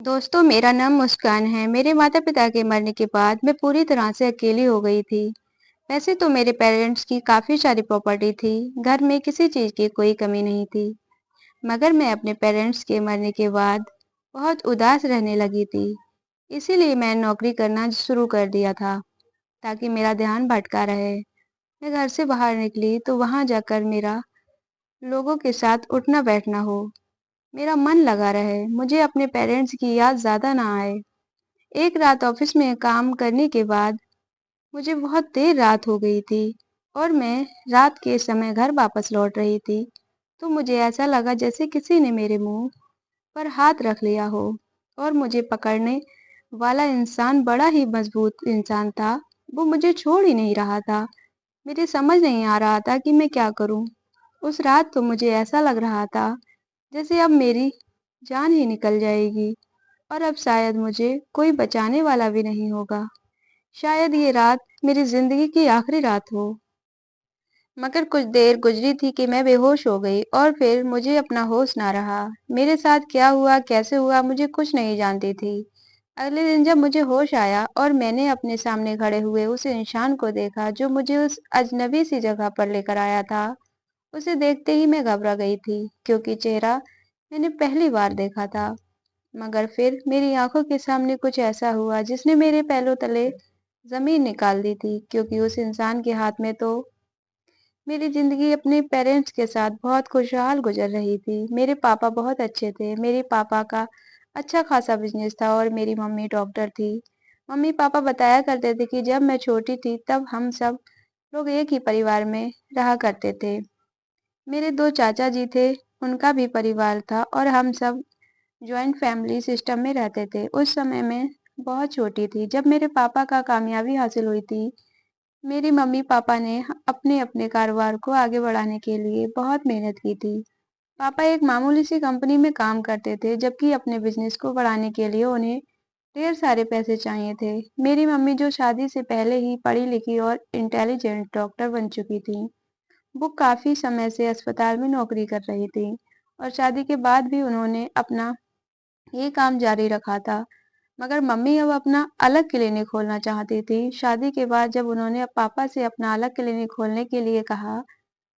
दोस्तों, मेरा नाम मुस्कान है। मेरे माता-पिता के मरने के बाद मैं पूरी तरह से अकेली हो गई थी। वैसे तो मेरे पेरेंट्स की काफ़ी सारी प्रॉपर्टी थी, घर में किसी चीज़ की कोई कमी नहीं थी। मगर मैं अपने पेरेंट्स के मरने के बाद बहुत उदास रहने लगी थी। इसीलिए मैं नौकरी करना शुरू कर दिया था, ताकि मेरा ध्यान भटका रहे। मैं घर से बाहर निकली तो वहाँ जाकर मेरा लोगों के साथ उठना-बैठना हो, मेरा मन लगा रहे, मुझे अपने पेरेंट्स की याद ज़्यादा ना आए। एक रात ऑफिस में काम करने के बाद मुझे बहुत देर रात हो गई थी और मैं रात के समय घर वापस लौट रही थी, तो मुझे ऐसा लगा जैसे किसी ने मेरे मुंह पर हाथ रख लिया हो और मुझे पकड़ने वाला इंसान बड़ा ही मजबूत इंसान था। वो मुझे छोड़ ही नहीं रहा था। मुझे समझ नहीं आ रहा था कि मैं क्या करूं। उस रात तो मुझे ऐसा लग रहा था जैसे अब मेरी जान ही निकल जाएगी और अब शायद मुझे कोई बचाने वाला भी नहीं होगा। शायद ये रात मेरी जिंदगी की आखिरी रात हो। मगर कुछ देर गुजरी थी कि मैं बेहोश हो गई और फिर मुझे अपना होश ना रहा। मेरे साथ क्या हुआ, कैसे हुआ, मुझे कुछ नहीं जानती थी। अगले दिन जब मुझे होश आया और मैंने अपने सामने खड़े हुए उस इंसान को देखा जो मुझे उस अजनबी सी जगह पर लेकर आया था, उसे देखते ही मैं घबरा गई थी, क्योंकि चेहरा मैंने पहली बार देखा था। मगर फिर मेरी आंखों के सामने कुछ ऐसा हुआ जिसने मेरे पैरों तले जमीन निकाल दी थी, क्योंकि उस इंसान के हाथ में तो मेरी जिंदगी अपने पेरेंट्स के साथ बहुत खुशहाल गुजर रही थी। मेरे पापा बहुत अच्छे थे। मेरे पापा का अच्छा खासा बिजनेस था और मेरी मम्मी डॉक्टर थी। मम्मी पापा बताया करते थे कि जब मैं छोटी थी तब हम सब लोग एक ही परिवार में रहा करते थे। मेरे दो चाचा जी थे, उनका भी परिवार था और हम सब जॉइंट फैमिली सिस्टम में रहते थे। उस समय मैं बहुत छोटी थी जब मेरे पापा का कामयाबी हासिल हुई थी। मेरी मम्मी पापा ने अपने अपने कारोबार को आगे बढ़ाने के लिए बहुत मेहनत की थी। पापा एक मामूली सी कंपनी में काम करते थे, जबकि अपने बिजनेस को बढ़ाने के लिए उन्हें ढेर सारे पैसे चाहिए थे। मेरी मम्मी जो शादी से पहले ही पढ़ी लिखी और इंटेलिजेंट डॉक्टर बन चुकी थी, वो काफी समय से अस्पताल में नौकरी कर रही थी और शादी के बाद भी उन्होंने अपना ये काम जारी रखा था। मगर मम्मी अब अपना अलग क्लिनिक खोलना चाहती थी। शादी के बाद जब उन्होंने पापा से अपना अलग क्लिनिक खोलने के लिए कहा,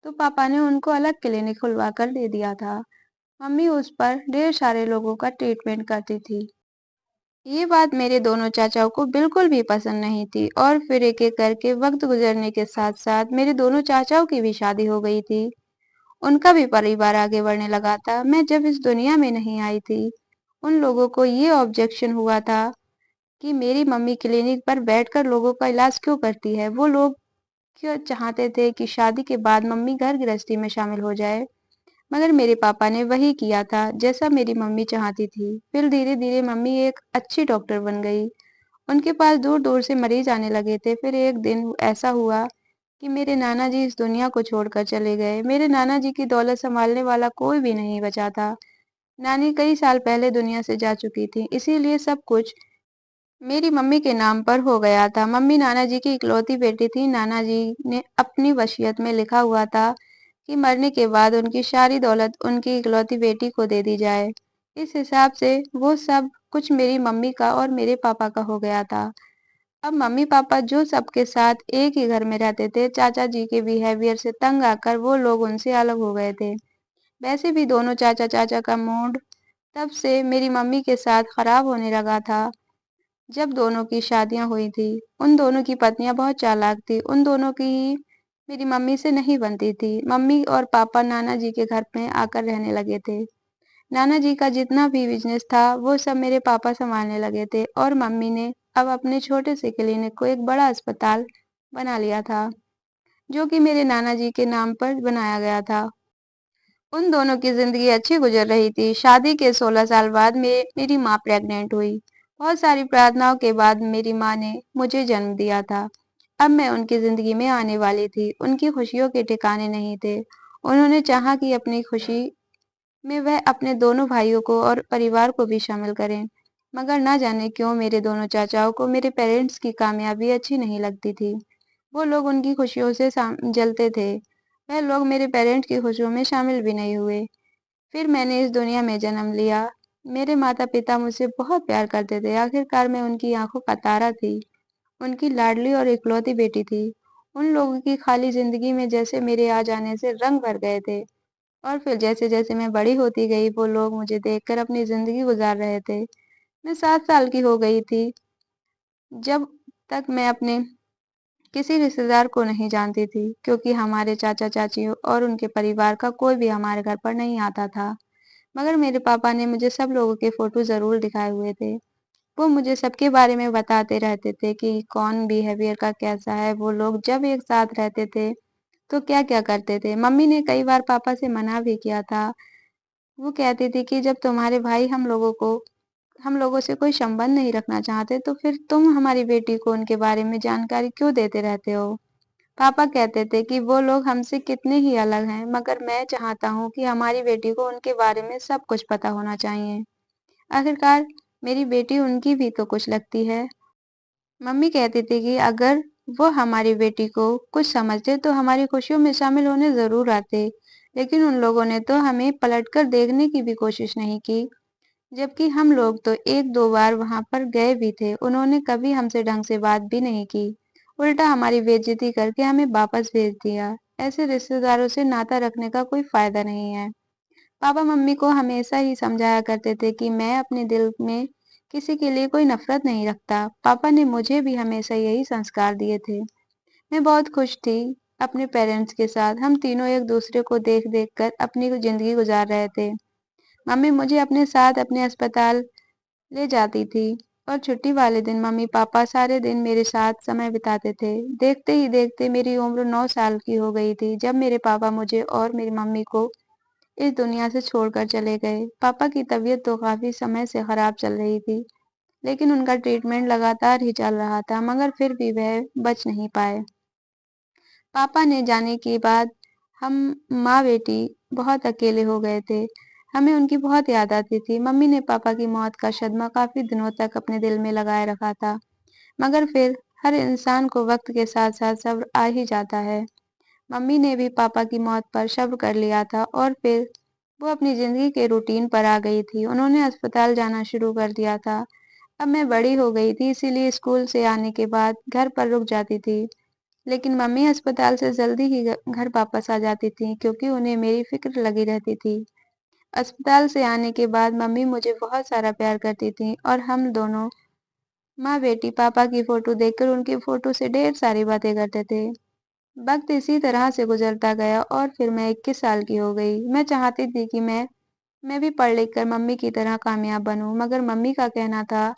तो पापा ने उनको अलग क्लिनिक खुलवा कर दे दिया था। मम्मी उस पर ढेर सारे लोगों का ट्रीटमेंट करती थी। ये बात मेरे दोनों चाचाओं को बिल्कुल भी पसंद नहीं थी और फिर एक एक करके वक्त गुजरने के साथ साथ मेरे दोनों चाचाओं की भी शादी हो गई थी। उनका भी परिवार आगे बढ़ने लगा था। मैं जब इस दुनिया में नहीं आई थी, उन लोगों को ये ऑब्जेक्शन हुआ था कि मेरी मम्मी क्लिनिक पर बैठकर लोगों का इलाज क्यों करती है। वो लोग क्यों चाहते थे कि शादी के बाद मम्मी घर गृहस्थी में शामिल हो जाए। मगर मेरे पापा ने वही किया था जैसा मेरी मम्मी चाहती थी। फिर धीरे धीरे मम्मी एक अच्छी डॉक्टर बन गई। उनके पास दूर दूर से मरीज आने लगे थे। फिर एक दिन ऐसा हुआ कि मेरे नाना जी इस दुनिया को छोड़कर चले गए। मेरे नाना जी की दौलत संभालने वाला कोई भी नहीं बचा था। नानी कई साल पहले दुनिया से जा चुकी थी, इसीलिए सब कुछ मेरी मम्मी के नाम पर हो गया था। मम्मी नाना जी की इकलौती बेटी थी। नाना जी ने अपनी वसीयत में लिखा हुआ था कि मरने के बाद उनकी सारी दौलत उनकी इकलौती बेटी को दे दी जाए। इस हिसाब से वो सब कुछ मेरी मम्मी का और मेरे पापा का हो गया था। अब मम्मी पापा जो सबके साथ एक ही घर में रहते थे, चाचा जी के बिहेवियर से तंग आकर वो लोग उनसे अलग हो गए थे। वैसे भी दोनों चाचा चाचा का मूड तब से मेरी मम्मी के साथ खराब होने लगा था जब दोनों की शादियां हुई थी। उन दोनों की पत्नियां बहुत चालाक थी। उन दोनों की मेरी मम्मी से नहीं बनती थी। मम्मी और पापा नाना जी के घर में आकर रहने लगे थे। नाना जी का जितना भी बिजनेस था वो सब मेरे पापा संभालने लगे थे और मम्मी ने अब अपने छोटे से क्लिनिक को एक बड़ा अस्पताल बना लिया था, जो कि मेरे नाना जी के नाम पर बनाया गया था। उन दोनों की जिंदगी अच्छी गुजर रही थी। शादी के 16 साल बाद मेरी माँ प्रेग्नेंट हुई। बहुत सारी प्रार्थनाओं के बाद मेरी माँ ने मुझे जन्म दिया था। अब मैं उनकी जिंदगी में आने वाली थी। उनकी खुशियों के ठिकाने नहीं थे। उन्होंने चाहा कि अपनी खुशी में वह अपने दोनों भाइयों को और परिवार को भी शामिल करें। मगर ना जाने क्यों मेरे दोनों चाचाओं को मेरे पेरेंट्स की कामयाबी अच्छी नहीं लगती थी। वो लोग उनकी खुशियों से जलते थे। वह लोग मेरे पेरेंट्स की खुशियों में शामिल भी नहीं हुए। फिर मैंने इस दुनिया में जन्म लिया। मेरे माता-पिता मुझसे बहुत प्यार करते थे। आखिरकार मैं उनकी आँखों का तारा थी, उनकी लाडली और इकलौती बेटी थी। उन लोगों की खाली ज़िंदगी में जैसे मेरे आ जाने से रंग भर गए थे और फिर जैसे-जैसे मैं बड़ी होती गई, वो लोग मुझे देखकर अपनी ज़िंदगी गुज़ार रहे थे। मैं 7 साल की हो गई थी, जब तक मैं अपने किसी रिश्तेदार को नहीं जानती थी, क्योंकि हमारे चाचा-चाची और उनके परिवार का कोई भी हमारे घर पर नहीं आता था। मगर मेरे पापा ने मुझे सब लोगों के फ़ोटो ज़रूर दिखाए हुए थे। वो मुझे सबके बारे में बताते रहते थे कि कौन बिहेवियर का कैसा है, वो लोग जब एक साथ रहते थे, तो क्या-क्या करते थे। मम्मी ने कई बार पापा से मना भी किया था। वो कहती थी कि जब तुम्हारे भाई हम लोगों से कोई संबंध नहीं रखना चाहते, तो फिर तुम हमारी बेटी को उनके बारे में जानकारी क्यों देते रहते हो? पापा कहते थे कि वो लोग हमसे कितने ही अलग हैं, मगर मैं चाहता हूँ कि हमारी बेटी को उनके बारे में सब कुछ पता होना चाहिए। आखिरकार मेरी बेटी उनकी भी तो कुछ लगती है। मम्मी कहती थी कि अगर वो हमारी बेटी को कुछ समझते तो हमारी खुशियों में शामिल होने ज़रूर आते, लेकिन उन लोगों ने तो हमें पलटकर देखने की भी कोशिश नहीं की। जबकि हम लोग तो 1-2 बार वहाँ पर गए भी थे, उन्होंने कभी हमसे ढंग से बात भी नहीं की। उल्टा हमारी बेइज्जती करके हमें वापस भेज दिया। ऐसे रिश्तेदारों से नाता रखने का कोई फ़ायदा नहीं है। पापा मम्मी को हमेशा ही समझाया करते थे कि मैं अपने दिल में किसी के लिए कोई नफ़रत नहीं रखता। पापा ने मुझे भी हमेशा यही संस्कार दिए थे। मैं बहुत खुश थी अपने पेरेंट्स के साथ। हम तीनों एक-दूसरे को देख-देख कर अपनी ज़िंदगी गुज़ार रहे थे। मम्मी मुझे अपने साथ अपने अस्पताल ले जाती थी और छुट्टी वाले दिन मम्मी-पापा सारे दिन मेरे साथ समय बिताते थे। देखते ही देखते मेरी उम्र 9 साल की हो गई थी जब मेरे पापा मुझे और मेरी मम्मी को इस दुनिया से छोड़कर चले गए। पापा की तबीयत तो काफ़ी समय से खराब चल रही थी, लेकिन उनका ट्रीटमेंट लगातार ही चल रहा था, मगर फिर भी वह बच नहीं पाए। पापा ने जाने के बाद हम माँ-बेटी बहुत अकेले हो गए थे। हमें उनकी बहुत याद आती थी। मम्मी ने पापा की मौत का सदमा काफ़ी दिनों तक अपने दिल में लगाए रखा था, मगर फिर हर इंसान को वक़्त के साथ-साथ सब्र आ ही जाता है। मम्मी ने भी पापा की मौत पर सब्र कर लिया था और फिर वो अपनी ज़िंदगी के रूटीन पर आ गई थी। उन्होंने अस्पताल जाना शुरू कर दिया था। अब मैं बड़ी हो गई थी, इसीलिए स्कूल से आने के बाद घर पर रुक जाती थी। लेकिन मम्मी अस्पताल से जल्दी ही घर वापस आ जाती थीं, क्योंकि उन्हें मेरी फ़िक्र लगी रहती थी। अस्पताल से आने के बाद मम्मी मुझे बहुत सारा प्यार करती थीं और हम दोनों माँ-बेटी पापा की फ़ोटो देखकर उनकी फ़ोटो से ढेर सारी बातें करते थे। वक़्त इसी तरह से गुज़रता गया और फिर मैं 21 साल की हो गई। मैं चाहती थी कि मैं भी पढ़ लिख कर मम्मी की तरह कामयाब बनूँ, मगर मम्मी का कहना था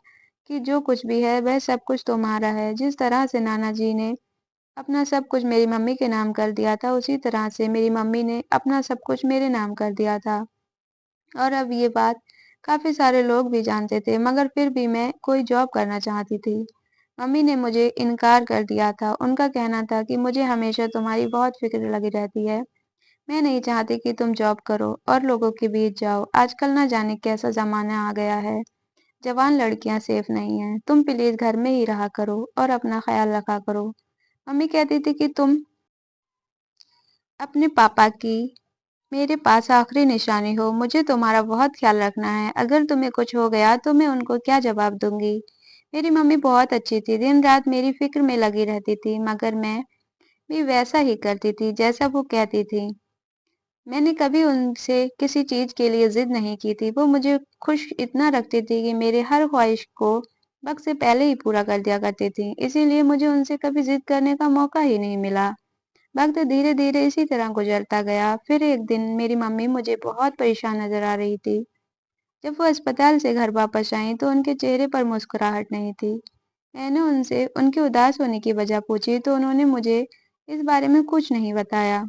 कि जो कुछ भी है वह सब कुछ तुम्हारा है। जिस तरह से नाना जी ने अपना सब कुछ मेरी मम्मी के नाम कर दिया था, उसी तरह से मेरी मम्मी ने अपना सब कुछ मेरे नाम कर दिया था। और अब ये बात काफ़ी सारे लोग भी जानते थे, मगर फिर भी मैं कोई जॉब करना चाहती थी। मम्मी ने मुझे इनकार कर दिया था। उनका कहना था कि मुझे हमेशा तुम्हारी बहुत फ़िक्र लगी रहती है। मैं नहीं चाहती कि तुम जॉब करो और लोगों के बीच जाओ। आजकल ना जाने कैसा ज़माना आ गया है। जवान लड़कियाँ सेफ नहीं हैं। तुम प्लीज़ घर में ही रहा करो और अपना ख़्याल रखा करो। मम्मी कहती थी कि तुम अपने पापा की मेरे पास आखिरी निशानी हो। मुझे तुम्हारा बहुत ख्याल रखना है। अगर तुम्हें कुछ हो गया तो मैं उनको क्या जवाब दूँगी? मेरी मम्मी बहुत अच्छी थी। दिन-रात मेरी फ़िक्र में लगी रहती थी, मगर मैं भी वैसा ही करती थी जैसा वो कहती थीं। मैंने कभी उनसे किसी चीज़ के लिए ज़िद नहीं की थी। वो मुझे खुश इतना रखती थी कि मेरे हर ख़्वाहिश को वक़्त से पहले ही पूरा कर दिया करती थीं। इसीलिए मुझे उनसे कभी ज़िद करने का मौका ही नहीं मिला। वक़्त धीरे-धीरे इसी तरह गुज़रता गया। फिर एक दिन मेरी मम्मी मुझे बहुत परेशान नज़र आ रही थी। जब वो अस्पताल से घर वापस आईं तो उनके चेहरे पर मुस्कुराहट नहीं थी। मैंने उनसे उनके उदास होने की वजह पूछी तो उन्होंने मुझे इस बारे में कुछ नहीं बताया।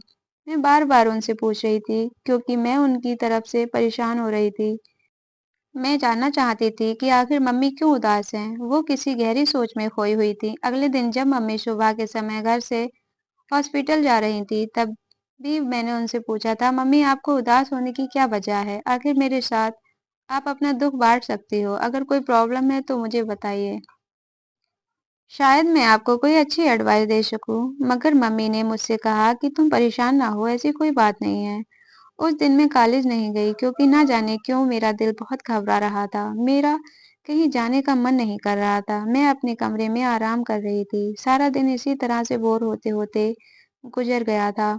मैं बार-बार उनसे पूछ रही थी, क्योंकि मैं उनकी तरफ से परेशान हो रही थी। मैं जानना चाहती थी कि आखिर मम्मी क्यों उदास हैं। वो किसी गहरी सोच में खोई हुई थीं। अगले दिन जब मम्मी सुबह के समय घर से हॉस्पिटल जा रही थी, तब भी मैंने उनसे पूछा था, मम्मी आपको उदास होने की क्या वजह है? आखिर मेरे साथ आप अपना दुःख बाँट सकती हो। अगर कोई प्रॉब्लम है तो मुझे बताइए। शायद मैं आपको कोई अच्छी एडवाइस दे सकूँ। मगर मम्मी ने मुझसे कहा कि तुम परेशान ना हो, ऐसी कोई बात नहीं है। उस दिन मैं कॉलेज नहीं गई क्योंकि ना जाने क्यों मेरा दिल बहुत घबरा रहा था। मेरा कहीं जाने का मन नहीं कर रहा था। मैं अपने कमरे में आराम कर रही थी। सारा दिन इसी तरह से बोर होते-होते गुजर गया था।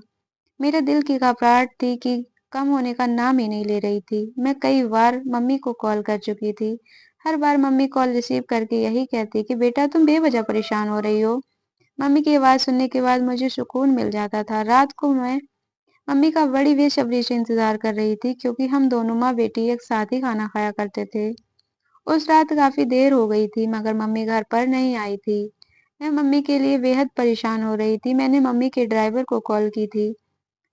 मेरे दिल की घबराहट थी कि कम होने का नाम ही नहीं ले रही थी। मैं कई बार मम्मी को कॉल कर चुकी थी। हर बार मम्मी कॉल रिसीव करके यही कहती कि बेटा तुम बेवजह परेशान हो रही हो। मम्मी की आवाज़ सुनने के बाद मुझे सुकून मिल जाता था। रात को मैं मम्मी का बड़ी बेसब्री से इंतज़ार कर रही थी क्योंकि हम दोनों माँ-बेटी एक साथ ही खाना खाया करते थे। उस रात काफ़ी देर हो गई थी मगर मम्मी घर पर नहीं आई थी। मैं मम्मी के लिए बेहद परेशान हो रही थी। मैंने मम्मी के ड्राइवर को कॉल की थी।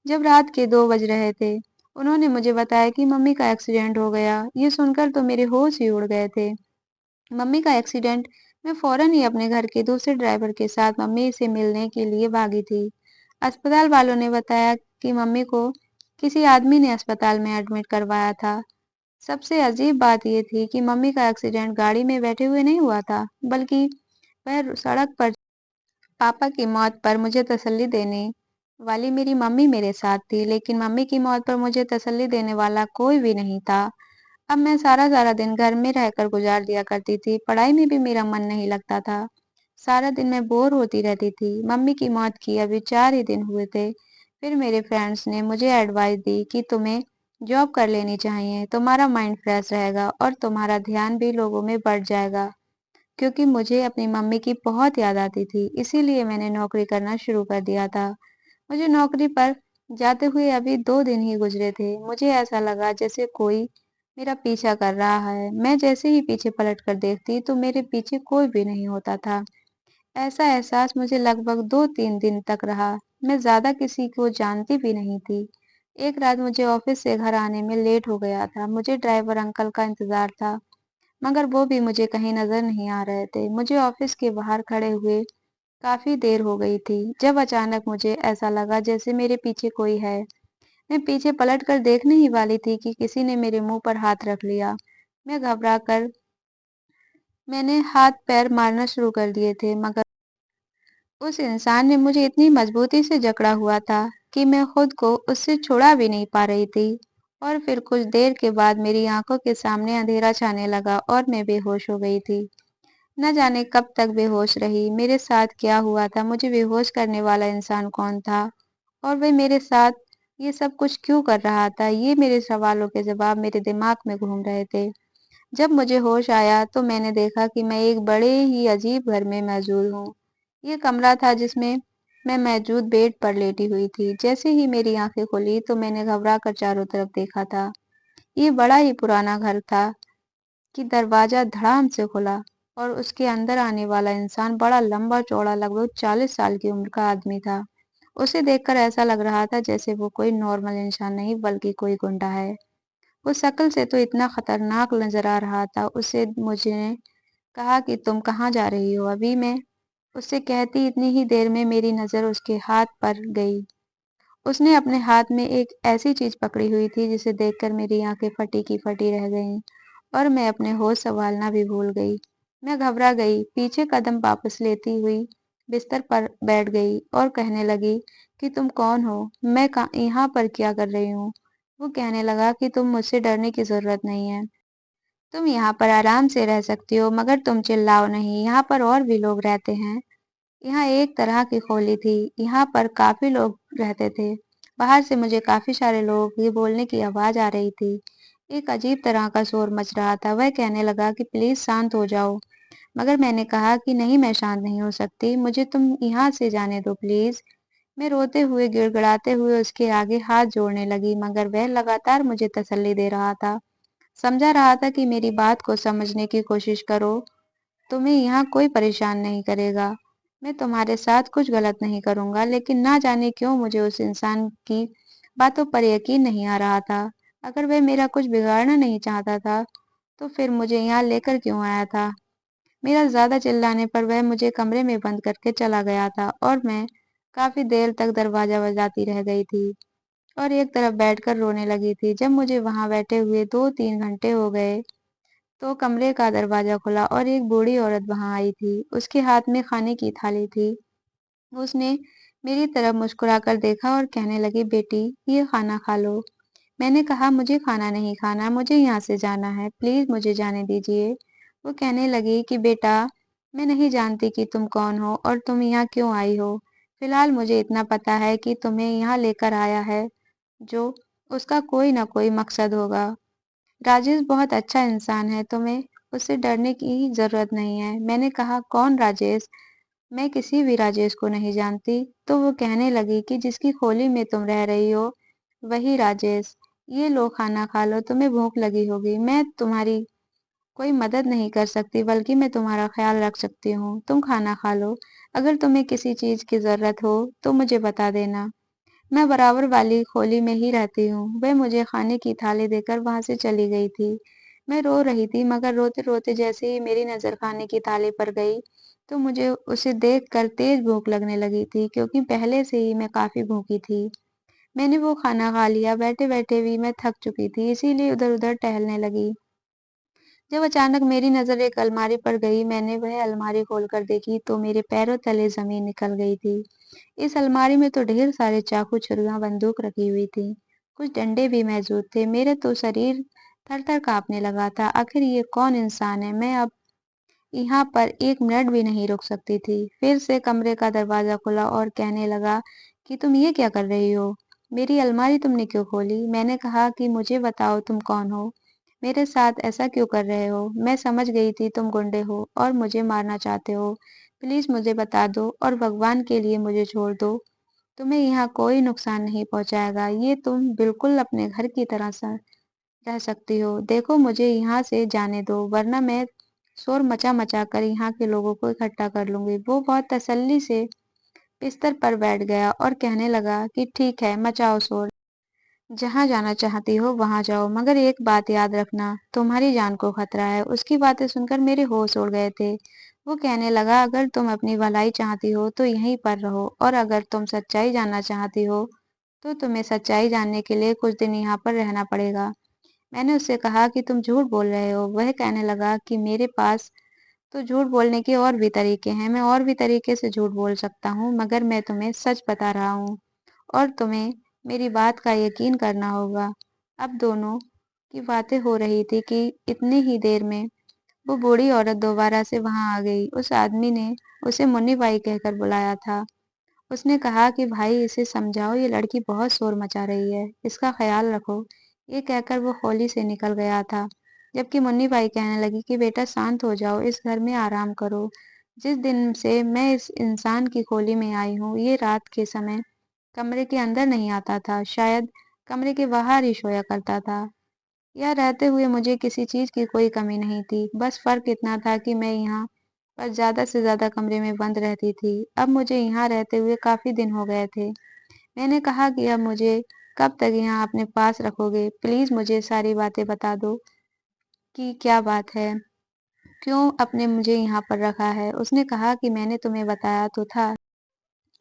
जब रात के 2 बज रहे थे, उन्होंने मुझे बताया कि मम्मी का एक्सीडेंट हो गया। ये सुनकर तो मेरे होश ही उड़ गए थे। मम्मी का एक्सीडेंट। मैं फौरन ही अपने घर के दूसरे ड्राइवर के साथ मम्मी से मिलने के लिए भागी थी। अस्पताल वालों ने बताया कि मम्मी को किसी आदमी ने अस्पताल में एडमिट करवाया था। सबसे अजीब बात ये थी कि मम्मी का एक्सीडेंट गाड़ी में बैठे हुए नहीं हुआ था, बल्कि वह सड़क पर पापा की मौत पर मुझे तसल्ली देने वाली मेरी मम्मी मेरे साथ थी, लेकिन मम्मी की मौत पर मुझे तसल्ली देने वाला कोई भी नहीं था। अब मैं सारा-सारा दिन घर में रहकर गुजार दिया करती थी, पढ़ाई में भी मेरा मन नहीं लगता था। सारा दिन मैं बोर होती रहती थी। मम्मी की मौत की अभी 4 ही दिन हुए थे। फिर मेरे फ्रेंड्स ने मुझे एडवाइस दी कि तुम्हें जॉब कर लेनी चाहिए, तुम्हारा माइंड फ्रेश रहेगा और तुम्हारा ध्यान भी लोगों में बढ़ जाएगा। क्योंकि मुझे अपनी मम्मी की बहुत याद आती थी, इसीलिए मैंने नौकरी करना शुरू कर दिया था। मुझे नौकरी पर जाते हुए अभी 2 दिन ही गुज़रे थे। मुझे ऐसा लगा जैसे कोई मेरा पीछा कर रहा है। मैं जैसे ही पीछे पलट कर देखती तो मेरे पीछे कोई भी नहीं होता था। ऐसा एहसास मुझे लगभग 2-3 दिन तक रहा। मैं ज़्यादा किसी को जानती भी नहीं थी। एक रात मुझे ऑफ़िस से घर आने में लेट हो गया था। मुझे ड्राइवर अंकल का इंतज़ार था, मगर वो भी मुझे कहीं नज़र नहीं आ रहे थे। मुझे ऑफ़िस के बाहर खड़े हुए काफ़ी देर हो गई थी, जब अचानक मुझे ऐसा लगा जैसे मेरे पीछे कोई है। मैं पीछे पलट कर देखने ही वाली थी कि किसी ने मेरे मुँह पर हाथ रख लिया। मैं घबरा कर मैंने हाथ-पैर मारना शुरू कर दिए थे, मगर उस इंसान ने मुझे इतनी मज़बूती से जकड़ा हुआ था कि मैं खुद को उससे छुड़ा भी नहीं पा रही थी। और फिर कुछ देर के बाद मेरी आँखों के सामने अंधेरा छाने लगा और मैं बेहोश हो गई थी। न जाने कब तक बेहोश रही, मेरे साथ क्या हुआ था, मुझे बेहोश करने वाला इंसान कौन था और वह मेरे साथ ये सब कुछ क्यों कर रहा था, ये मेरे सवालों के जवाब मेरे दिमाग में घूम रहे थे। जब मुझे होश आया तो मैंने देखा कि मैं एक बड़े ही अजीब घर में मौजूद हूँ। ये कमरा था जिसमें मैं मौजूद बेड पर लेटी हुई थी। जैसे ही मेरी आंखें खुली तो मैंने घबरा कर चारों तरफ देखा था। ये बड़ा ही पुराना घर था कि दरवाजा धड़ाम से खुला और उसके अंदर आने वाला इंसान बड़ा लंबा चौड़ा लगभग 40 साल की उम्र का आदमी था। उसे देखकर ऐसा लग रहा था जैसे वो कोई नॉर्मल इंसान नहीं बल्कि कोई गुंडा है। वो शक्ल से तो इतना खतरनाक नजर आ रहा था। उसे मुझे कहा कि तुम कहाँ जा रही हो? अभी मैं उससे कहती इतनी ही देर में मेरी नजर उसके हाथ पर गई। उसने अपने हाथ में एक ऐसी चीज पकड़ी हुई थी जिसे देखकर मेरी आंखें फटी की फटी रह गईं और मैं अपने होश संभालना भी भूल गई। मैं घबरा गई, पीछे कदम वापस लेती हुई बिस्तर पर बैठ गई और कहने लगी कि तुम कौन हो? मैं यहाँ पर क्या कर रही हूँ? वो कहने लगा कि तुम मुझसे डरने की जरूरत नहीं है। तुम यहाँ पर आराम से रह सकती हो, मगर तुम चिल्लाओ नहीं, यहाँ पर और भी लोग रहते हैं। यहाँ एक तरह की खोली थी, यहाँ पर काफी लोग रहते थे। बाहर से मुझे काफी सारे लोगों की बोलने की आवाज आ रही थी। एक अजीब तरह का शोर मच रहा था। वह कहने लगा कि प्लीज शांत हो जाओ, मगर मैंने कहा कि नहीं, मैं शांत नहीं हो सकती, मुझे तुम यहाँ से जाने दो प्लीज। मैं रोते हुए गिड़गिड़ाते हुए उसके आगे हाथ जोड़ने लगी, मगर वह लगातार मुझे तसल्ली दे रहा था, समझा रहा था कि मेरी बात को समझने की कोशिश करो, तुम्हें यहाँ कोई परेशान नहीं करेगा। मैं तुम्हारे साथ कुछ गलत नहीं करूँगा, लेकिन ना जाने क्यों मुझे उस इंसान की बातों पर यकीन नहीं आ रहा था। अगर वह मेरा कुछ बिगाड़ना नहीं चाहता था, तो फिर मुझे यहाँ लेकर क्यों आया था? मेरा ज़्यादा चिल्लाने पर वह मुझे कमरे में बंद करके चला गया था और मैं काफ़ी देर तक दरवाज़ा बजाती रह गई थी और एक तरफ बैठकर रोने लगी थी। जब मुझे वहाँ बैठे हुए 2-3 घंटे हो गए, तो कमरे का दरवाजा खुला और एक बूढ़ी औरत वहां आई थी। उसके हाथ में खाने की थाली थी। उसने मेरी तरफ मुस्कुराकर देखा और कहने लगी, बेटी, ये खाना खा लो। मैंने कहा मुझे खाना नहीं खाना, मुझे यहाँ से जाना है, प्लीज़ मुझे जाने दीजिए। वो कहने लगी कि बेटा, मैं नहीं जानती कि तुम कौन हो और तुम यहाँ क्यों आई हो। फिलहाल मुझे इतना पता है कि तुम्हें यहाँ लेकर आया है, जो उसका कोई ना कोई मकसद होगा। राजेश बहुत अच्छा इंसान है, तुम्हें उससे डरने की ज़रूरत नहीं है। मैंने कहा कौन राजेश? मैं किसी भी राजेश को नहीं जानती। तो वो कहने लगी कि जिसकी खोली में तुम रह रही हो, वही राजेश। ये लो खाना खा लो, तुम्हें भूख लगी होगी। मैं तुम्हारी कोई मदद नहीं कर सकती, बल्कि मैं तुम्हारा ख्याल रख सकती हूँ। तुम खाना खा लो। अगर तुम्हें किसी चीज़ की ज़रूरत हो, तो मुझे बता देना। मैं बराबर वाली खोली में ही रहती हूँ। वह मुझे खाने की थाली देकर वहां से चली गई थी। मैं रो रही थी, मगर रोते-रोते जैसे ही मेरी नज़र खाने की थाली पर गई, तो मुझे उसे देखकर तेज भूख लगने लगी थी, क्योंकि पहले से ही मैं काफ़ी भूखी थी। मैंने वो खाना खा लिया। बैठे-बैठे भी मैं थक चुकी थी, इसीलिए उधर-उधर टहलने लगी। जब अचानक मेरी नज़र एक अलमारी पर गई, मैंने वह अलमारी खोलकर देखी तो मेरे पैरों तले ज़मीन निकल गई थी। इस अलमारी में तो ढेर सारे चाकू, छुरियाँ, बंदूक रखी हुई थी। कुछ डंडे भी मौजूद थे। मेरे तो शरीर थर-थर काँपने लगा था। आखिर ये कौन इंसान है? मैं अब यहाँ पर 1 मिनट भी नहीं रुक सकती थी। फिर से कमरे का दरवाज़ा खुला और कहने लगा कि तुम ये क्या कर रही हो? मेरी अलमारी तुमने क्यों खोली? मैंने कहा कि मुझे बताओ तुम कौन हो? मेरे साथ ऐसा क्यों कर रहे हो? मैं समझ गई थी तुम गुंडे हो और मुझे मारना चाहते हो। प्लीज़ मुझे बता दो और भगवान के लिए मुझे छोड़ दो। तुम्हें यहाँ कोई नुकसान नहीं पहुँचाएगा। ये तुम बिल्कुल अपने घर की तरह सा रह सकती हो। देखो मुझे यहाँ से जाने दो, वरना मैं शोर मचा-मचा कर यहाँ के लोगों को इकट्ठा कर लूँगी। वो बहुत तसल्ली से बिस्तर पर बैठ गया और कहने लगा कि ठीक है, मचाओ शोर। जहाँ जाना चाहती हो वहाँ जाओ, मगर एक बात याद रखना, तुम्हारी जान को खतरा है। उसकी बातें सुनकर मेरे होश उड़ गए थे। वो कहने लगा अगर तुम अपनी भलाई चाहती हो तो यहीं पर रहो, और अगर तुम सच्चाई जानना चाहती हो तो तुम्हें सच्चाई जानने के लिए कुछ दिन यहाँ पर रहना पड़ेगा। मैंने उससे कहा कि तुम झूठ बोल रहे हो। वह कहने लगा कि मेरे पास तो झूठ बोलने के और भी तरीके हैं। मैं और भी तरीके से झूठ बोल सकता हूँ, मगर मैं तुम्हें सच बता रहा हूँ और तुम्हें मेरी बात का यकीन करना होगा। अब दोनों की बातें हो रही थी कि इतनी ही देर में वो बूढ़ी औरत दोबारा से वहां आ गई। उस आदमी ने उसे मुन्नी भाई कहकर बुलाया था। उसने कहा कि भाई इसे समझाओ, ये लड़की बहुत शोर मचा रही है, इसका ख्याल रखो। ये कहकर वो खोली से निकल गया था, जबकि मुन्नी बाई कहने लगी कि बेटा शांत हो जाओ, इस घर में आराम करो। जिस दिन से मैं इस इंसान की खोली में आई हूँ, ये रात के समय कमरे के अंदर नहीं आता था, शायद कमरे के बाहर ही सोया करता था। यहाँ रहते हुए मुझे किसी चीज़ की कोई कमी नहीं थी, बस फ़र्क इतना था कि मैं यहाँ पर ज़्यादा से ज़्यादा कमरे में बंद रहती थी। अब मुझे यहाँ रहते हुए काफ़ी दिन हो गए थे। मैंने कहा कि अब मुझे कब तक यहाँ अपने पास रखोगे? प्लीज़ मुझे सारी बातें बता दो कि क्या बात है? क्यों आपने मुझे यहाँ पर रखा है? उसने कहा कि मैंने तुम्हें बताया तो था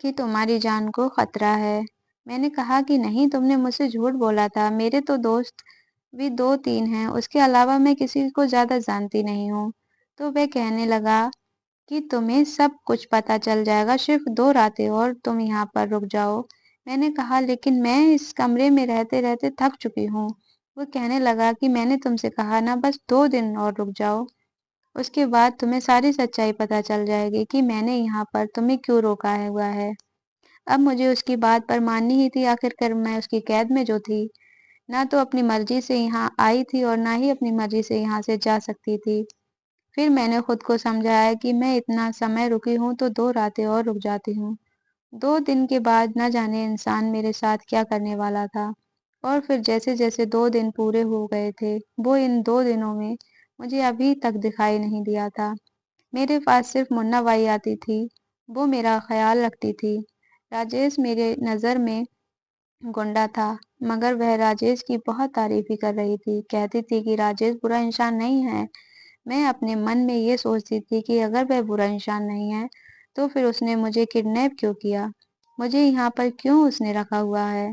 कि तुम्हारी जान को खतरा है। मैंने कहा कि नहीं, तुमने मुझसे झूठ बोला था। मेरे तो दोस्त भी 2-3 हैं, उसके अलावा मैं किसी को ज़्यादा जानती नहीं हूँ। तो वह कहने लगा कि तुम्हें सब कुछ पता चल जाएगा, सिर्फ 2 रातें और तुम यहाँ पर रुक जाओ। मैंने कहा लेकिन मैं इस कमरे में रहते-रहते थक चुकी हूँ। वो कहने लगा कि मैंने तुमसे कहा ना, बस 2 दिन और रुक जाओ। उसके बाद तुम्हें सारी सच्चाई पता चल जाएगी कि मैंने यहाँ पर तुम्हें क्यों रोका है हुआ है। अब मुझे उसकी बात पर माननी ही थी, आखिरकार मैं उसकी कैद में जो थी, ना तो अपनी मर्जी से यहाँ आई थी और ना ही अपनी मर्जी से यहाँ से जा सकती थी। फिर मैंने खुद को समझाया कि मैं इतना समय रुकी हूँ तो 2 रातें और रुक जाती हूँ। 2 दिन के बाद न जाने इंसान मेरे साथ क्या करने वाला था। और फिर जैसे-जैसे 2 दिन पूरे हो गए थे, वो इन 2 दिनों में मुझे अभी तक दिखाई नहीं दिया था। मेरे पास सिर्फ मुन्ना बाई आती थी, वो मेरा ख्याल रखती थी। राजेश मेरे नज़र में गुंडा था, मगर वह राजेश की बहुत तारीफ ही कर रही थी। कहती थी कि राजेश बुरा इंसान नहीं है। मैं अपने मन में ये सोचती थी कि अगर वह बुरा इंसान नहीं है, तो फिर उसने मुझे किडनैप क्यों किया? मुझे यहाँ पर क्यों उसने रखा हुआ है?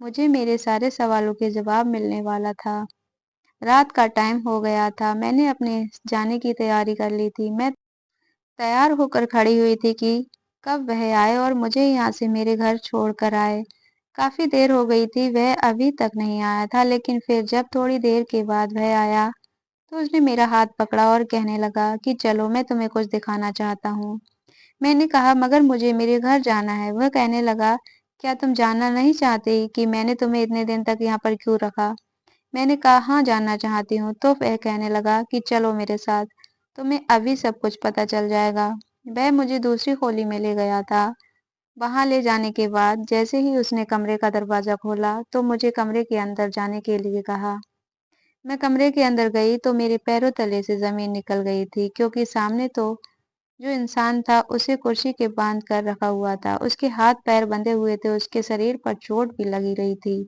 मुझे मेरे सारे सवालों के जवाब मिलने वाला था। रात का टाइम हो गया था, मैंने अपने जाने की तैयारी कर ली थी। मैं तैयार होकर खड़ी हुई थी कि कब वह आए और मुझे यहाँ से मेरे घर छोड़ कर आए। काफ़ी देर हो गई थी, वह अभी तक नहीं आया था, लेकिन फिर जब थोड़ी देर के बाद वह आया, तो उसने मेरा हाथ पकड़ा और कहने लगा कि चलो मैं तुम्हें कुछ दिखाना चाहता हूँ। मैंने कहा मगर मुझे मेरे घर जाना है। वह कहने लगा, क्या तुम जानना नहीं चाहते कि मैंने तुम्हें इतने दिन तक यहाँ पर क्यों रखा? मैंने कहा हाँ जानना चाहती हूँ। तो वह कहने लगा कि चलो मेरे साथ, तुम्हें अभी सब कुछ पता चल जाएगा। वह मुझे दूसरी खोली में ले गया था। वहां ले जाने के बाद जैसे ही उसने कमरे का दरवाजा खोला तो मुझे कमरे के अंदर जाने के लिए कहा। मैं कमरे के अंदर गई तो मेरे पैरों तले से जमीन निकल गई थी, क्योंकि सामने तो जो इंसान था उसे कुर्सी के बांध कर रखा हुआ था। उसके हाथ पैर बंधे हुए थे, उसके शरीर पर चोट भी लगी रही थी।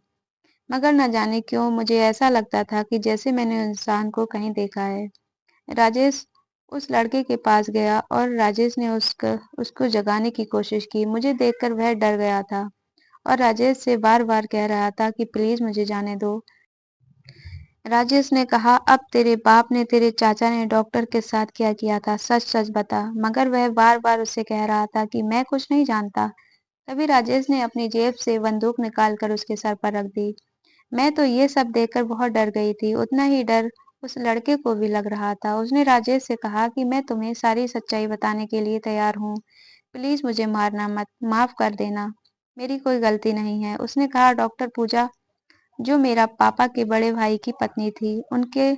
मगर न जाने क्यों मुझे ऐसा लगता था कि जैसे मैंने उस इंसान को कहीं देखा है। राजेश उस लड़के के पास गया और राजेश ने उसको जगाने की कोशिश की। मुझे देखकर वह डर गया था और राजेश से बार-बार कह रहा था कि प्लीज मुझे जाने दो। राजेश ने कहा, अब तेरे बाप ने, तेरे चाचा ने डॉक्टर के साथ क्या किया था, सच-सच बता। मगर वह बार-बार उससे कह रहा था कि मैं कुछ नहीं जानता। तभी राजेश ने अपनी जेब से बंदूक निकालकर उसके सर पर रख दी। मैं तो ये सब देखकर बहुत डर गई थी। उतना ही डर उस लड़के को भी लग रहा था। उसने राजेश से कहा कि मैं तुम्हें सारी सच्चाई बताने के लिए तैयार हूँ। प्लीज मुझे मारना मत, माफ कर देना। मेरी कोई गलती नहीं है। उसने कहा, डॉक्टर पूजा जो मेरा पापा के बड़े भाई की पत्नी थी, उनके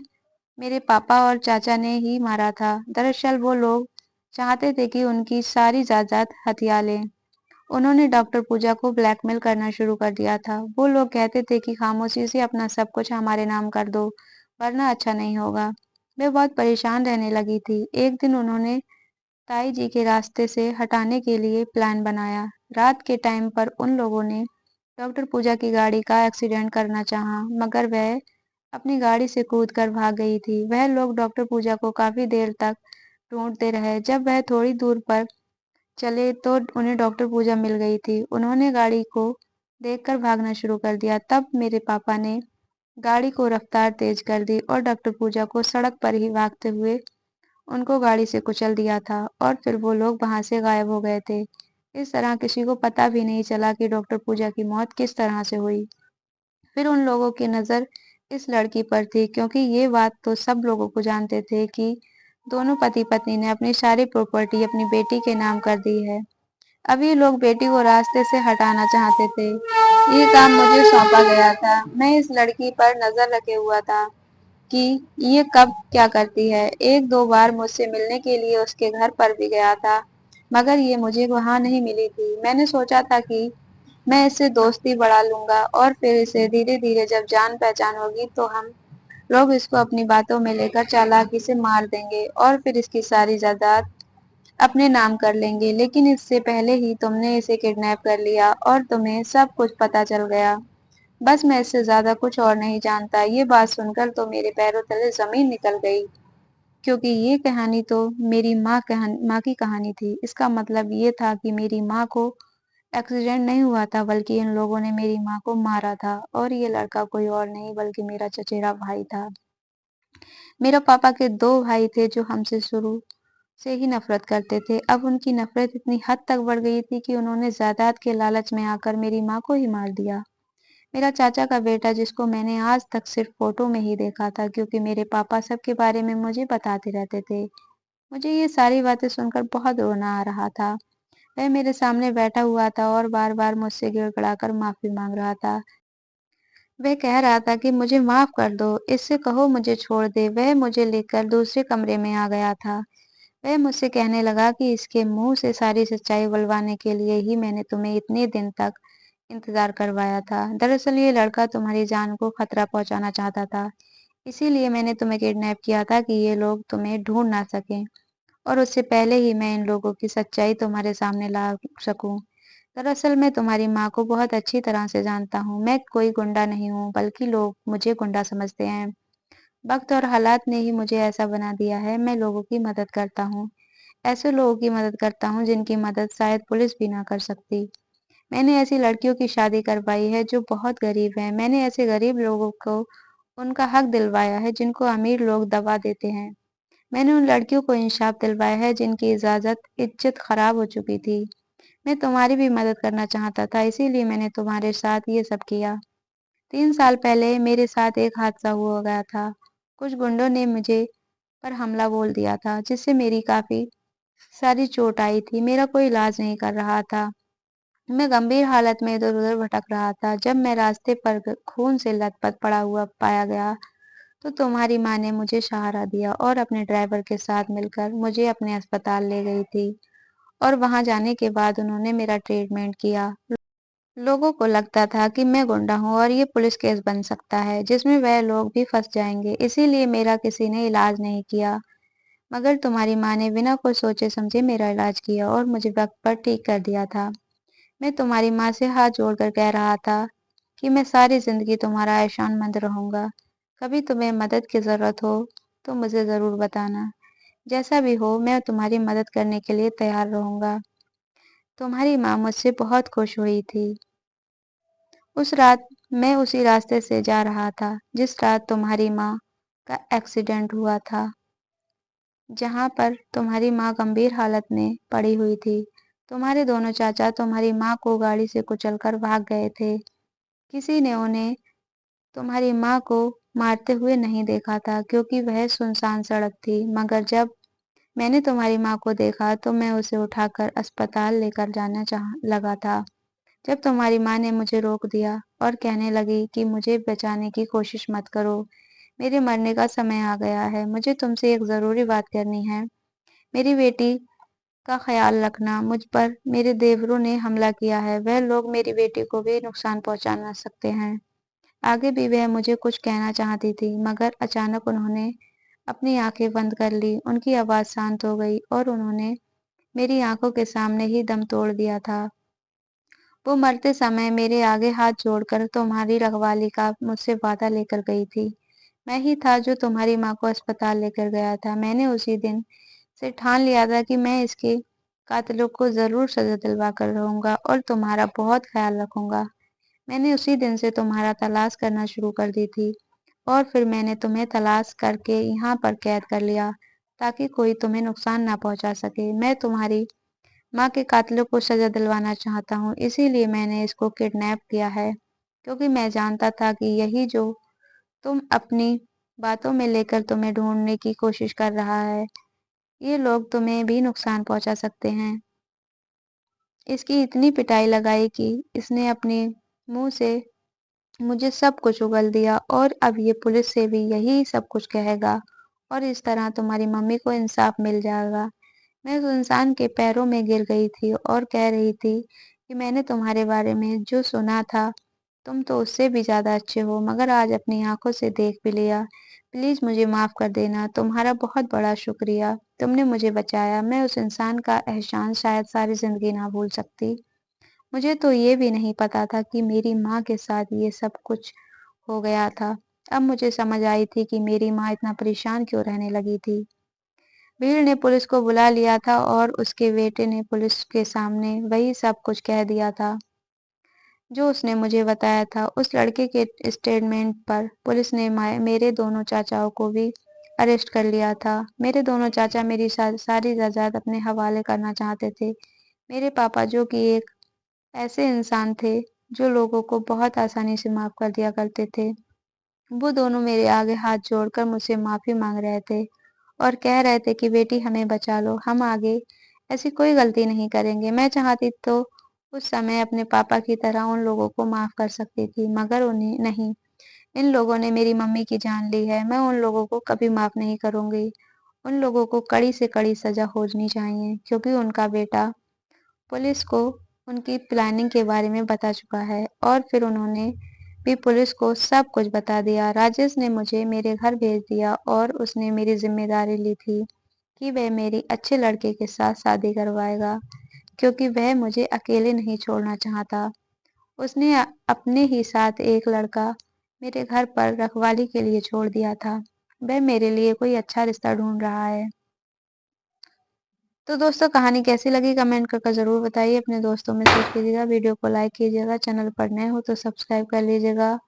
मेरे पापा और चाचा ने ही मारा था। दरअसल वो लोग चाहते थे कि उनकी सारी जायदाद हथिया लें। उन्होंने डॉक्टर पूजा को ब्लैकमेल करना शुरू कर दिया था। वो लोग कहते थे कि खामोशी से अपना सब कुछ हमारे नाम कर दो, वरना अच्छा नहीं होगा। मैं बहुत परेशान रहने लगी थी। एक दिन उन्होंने ताई जी के रास्ते से हटाने के लिए प्लान बनाया। रात के टाइम पर उन लोगों ने डॉक्टर पूजा की गाड़ी का एक्सीडेंट करना चाहा, मगर वह अपनी गाड़ी से कूदकर भाग गई थी। वह लोग डॉक्टर पूजा को काफी देर तक ढूंढते रहे। जब वह थोड़ी दूर पर चले तो उन्हें डॉक्टर पूजा मिल गई थी। उन्होंने गाड़ी को देखकर भागना शुरू कर दिया। तब मेरे पापा ने गाड़ी को रफ्तार तेज कर दी और डॉक्टर पूजा को सड़क पर ही भागते हुए उनको गाड़ी से कुचल दिया था और फिर वो लोग वहां से गायब हो गए थे। इस तरह किसी को पता भी नहीं चला कि डॉक्टर पूजा की मौत किस तरह से हुई। फिर उन लोगों की नज़र इस लड़की पर थी, क्योंकि ये बात तो सब लोगों को जानते थे कि दोनों पति-पत्नी ने अपनी सारी प्रॉपर्टी अपनी बेटी के नाम कर दी है। अब ये लोग बेटी को रास्ते से हटाना चाहते थे। ये काम मुझे सौंपा गया था। मैं इस लड़की पर नज़र रखे हुआ था कि ये कब क्या करती है। एक दो बार मुझसे मिलने के लिए उसके घर पर भी गया था, मगर ये मुझे वहां नहीं मिली थी। मैंने सोचा था कि मैं इससे दोस्ती बढ़ा लूंगा और फिर इसे धीरे धीरे जब जान पहचान होगी तो हम लोग इसको अपनी बातों में लेकर चालाकी से मार देंगे और फिर इसकी सारी जायदाद अपने नाम कर लेंगे। लेकिन इससे पहले ही तुमने इसे किडनैप कर लिया और तुम्हें सब कुछ पता चल गया। बस मैं इससे ज्यादा कुछ और नहीं जानता। ये बात सुनकर तो मेरे पैरों तले जमीन निकल गई, क्योंकि ये कहानी तो मेरी माँ की कहानी थी। इसका मतलब ये था कि मेरी माँ को एक्सीडेंट नहीं हुआ था, बल्कि इन लोगों ने मेरी माँ को मारा था और ये लड़का कोई और नहीं बल्कि मेरा चचेरा भाई था। मेरे पापा के दो भाई थे जो हमसे शुरू से ही नफरत करते थे। अब उनकी नफरत इतनी हद तक बढ़ गई थी कि उन्होंने जायदाद के लालच में आकर मेरी माँ को ही मार दिया। मेरा चाचा का बेटा, जिसको मैंने आज तक सिर्फ फोटो में ही देखा था, क्योंकि मेरे पापा सबके बारे में मुझे बताते रहते थे। मुझे ये सारी बातें सुनकर बहुत रोना आ रहा था। वह मेरे सामने बैठा हुआ था और बार बार मुझसे गिड़गिड़ाकर माफी मांग रहा था। वह कह रहा था कि मुझे माफ कर दो, इससे कहो मुझे छोड़ दे। वह मुझे लेकर दूसरे कमरे में आ गया था। वह मुझसे कहने लगा कि इसके मुंह से सारी सच्चाई बुलवाने के लिए ही मैंने तुम्हें इतने दिन तक इंतजार करवाया था। दरअसल ये लड़का तुम्हारी जान को खतरा पहुंचाना चाहता था। इसीलिए मैंने तुम्हें किडनैप किया था कि ये लोग तुम्हें ढूंढ ना सकें और उससे पहले ही मैं इन लोगों की सच्चाई तुम्हारे सामने ला सकूं। दरअसल मैं तुम्हारी माँ को बहुत अच्छी तरह से जानता हूँ। मैं कोई गुंडा नहीं हूँ, बल्कि लोग मुझे गुंडा समझते हैं। वक्त और हालात ने ही मुझे ऐसा बना दिया है। मैं लोगों की मदद करता हूँ, ऐसे लोगों की मदद करता हूँ जिनकी मदद शायद पुलिस भी ना कर सकती। मैंने ऐसी लड़कियों की शादी करवाई है जो बहुत गरीब हैं। मैंने ऐसे गरीब लोगों को उनका हक दिलवाया है जिनको अमीर लोग दबा देते हैं। मैंने उन लड़कियों को इंसाफ दिलवाया है जिनकी इज्जत खराब हो चुकी थी। मैं तुम्हारी भी मदद करना चाहता था, इसीलिए मैंने तुम्हारे साथ ये सब किया। 3 साल पहले मेरे साथ एक हादसा हो गया था। कुछ गुंडों ने मुझे पर हमला बोल दिया था, जिससे मेरी काफ़ी सारी चोट आई थी। मेरा कोई इलाज नहीं कर रहा था। मैं गंभीर हालत में इधर-उधर भटक रहा था। जब मैं रास्ते पर खून से लथपथ पड़ा हुआ पाया गया, तो तुम्हारी माँ ने मुझे सहारा दिया और अपने ड्राइवर के साथ मिलकर मुझे अपने अस्पताल ले गई थी और वहां जाने के बाद उन्होंने मेरा ट्रीटमेंट किया। लोगों को लगता था कि मैं गुंडा हूँ और ये पुलिस केस बन सकता है, जिसमें वह लोग भी फंस जाएंगे। इसीलिए मेरा किसी ने इलाज नहीं किया, मगर तुम्हारी माँ ने बिना कुछ सोचे समझे मेरा इलाज किया और मुझे वक्त पर ठीक कर दिया था। मैं तुम्हारी माँ से हाथ जोड़कर कह रहा था कि मैं सारी जिंदगी तुम्हारा एहसानमंद रहूंगा। कभी तुम्हें मदद की जरूरत हो तो मुझे जरूर बताना। जैसा भी हो, मैं तुम्हारी मदद करने के लिए तैयार रहूंगा। तुम्हारी माँ मुझसे बहुत खुश हुई थी। उस रात मैं उसी रास्ते से जा रहा था जिस रात तुम्हारी माँ का एक्सीडेंट हुआ था, जहाँ पर तुम्हारी माँ गंभीर हालत में पड़ी हुई थी। तुम्हारे दोनों चाचा तुम्हारी माँ को गाड़ी से कुचलकर भाग गए थे। किसी ने उन्हें तुम्हारी माँ को मारते हुए नहीं देखा था, क्योंकि वह सुनसान सड़क थी। मगर जब मैंने तुम्हारी माँ को देखा तो मैं उसे उठाकर अस्पताल लेकर जाना चाह लगा था, जब तुम्हारी माँ ने मुझे रोक दिया और कहने लगी कि मुझे बचाने की कोशिश मत करो, मेरे मरने का समय आ गया है। मुझे तुमसे एक ज़रूरी बात करनी है। मेरी बेटी का ख्याल रखना। मुझ पर मेरे देवरों ने हमला किया है। वह लोग मेरी बेटी को भी नुकसान पहुंचा ना सकते हैं। आगे भी वह मुझे कुछ कहना चाहती थी, मगर अचानक उन्होंने अपनी आंखें बंद कर ली। उनकी आवाज़ शांत हो गई और उन्होंने मेरी आंखों के सामने ही दम तोड़ दिया था। वो मरते समय मेरे आगे हाथ जोड़कर तुम्हारी रखवाली का मुझसे वादा लेकर गई थी। मैं ही था जो तुम्हारी माँ को अस्पताल लेकर गया था। मैंने उसी दिन से ठान लिया था कि मैं इसके कातिलों को ज़रूर सज़ा दिलवा कर रहूँगा और तुम्हारा बहुत ख़्याल रखूँगा। मैंने उसी दिन से तुम्हारा तलाश करना शुरू कर दी थी और फिर मैंने तुम्हें तलाश करके यहाँ पर कैद कर लिया, ताकि कोई तुम्हें नुकसान ना पहुँचा सके। मैं तुम्हारी माँ के कातिलों को सज़ा दिलवाना चाहता हूँ, इसीलिए मैंने इसको किडनैप किया है, क्योंकि मैं जानता था कि यही जो तुम अपनी बातों में लेकर तुम्हें ढूँढने की कोशिश कर रहा है, ये लोग तुम्हें भी नुकसान पहुँचा सकते हैं। इसकी इतनी पिटाई लगाई कि इसने अपने मुँह से मुझे सब कुछ उगल दिया और अब ये पुलिस से भी यही सब कुछ कहेगा और इस तरह तुम्हारी मम्मी को इंसाफ मिल जाएगा। मैं उस इंसान के पैरों में गिर गई थी और कह रही थी कि मैंने तुम्हारे बारे में जो सुना था, तुम तो उससे भी ज़्यादा अच्छे हो, मगर आज अपनी आंखों से देख भी लिया। प्लीज़ मुझे माफ़ कर देना। तुम्हारा बहुत बड़ा शुक्रिया। तुमने मुझे बचाया। मैं उस इंसान का एहसान शायद सारी ज़िंदगी ना भूल सकती। मुझे तो ये भी नहीं पता था कि मेरी माँ के साथ ये सब कुछ हो गया था। अब मुझे समझ आई थी कि मेरी माँ इतना परेशान क्यों रहने लगी थी। भीड़ ने पुलिस को बुला लिया था और उसके बेटे ने पुलिस के सामने वही सब कुछ कह दिया था जो उसने मुझे बताया था। उस लड़के के स्टेटमेंट पर पुलिस ने मेरे दोनों चाचाओं को भी अरेस्ट कर लिया था। मेरे दोनों चाचा मेरी सारी जायदाद अपने हवाले करना चाहते थे। मेरे पापा, जो कि एक ऐसे इंसान थे जो लोगों को बहुत आसानी से माफ कर दिया करते थे, वो दोनों मेरे आगे हाथ जोड़कर मुझसे माफी मांग रहे थे और कह रहे थे कि बेटी हमें बचा लो, हम आगे ऐसी कोई गलती नहीं करेंगे। मैं चाहती तो उस समय अपने पापा की तरह उन लोगों को माफ कर सकती थी, मगर उन्हें नहीं। इन लोगों ने मेरी मम्मी की जान ली है। मैं उन लोगों को कभी माफ नहीं करूंगी। उन लोगों को कड़ी से कड़ी सजा होनी चाहिए, क्योंकि उनका बेटा पुलिस को उनकी प्लानिंग के बारे में बता चुका है और फिर उन्होंने भी पुलिस को सब कुछ बता दिया। राजेश ने मुझे मेरे घर भेज दिया और उसने मेरी जिम्मेदारी ली थी कि वह मेरी अच्छे लड़के के साथ शादी करवाएगा, क्योंकि वह मुझे अकेले नहीं छोड़ना चाहता। उसने अपने ही साथ एक लड़का मेरे घर पर रखवाली के लिए छोड़ दिया था। वह मेरे लिए कोई अच्छा रिश्ता ढूंढ रहा है। तो दोस्तों, कहानी कैसी लगी कमेंट करके ज़रूर बताइए। अपने दोस्तों में शेयर कीजिएगा, वीडियो को लाइक कीजिएगा, चैनल पर नए हो तो सब्सक्राइब कर लीजिएगा।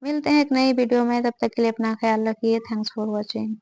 मिलते हैं एक नई वीडियो में, तब तक के लिए अपना ख्याल रखिए। Thanks for watching.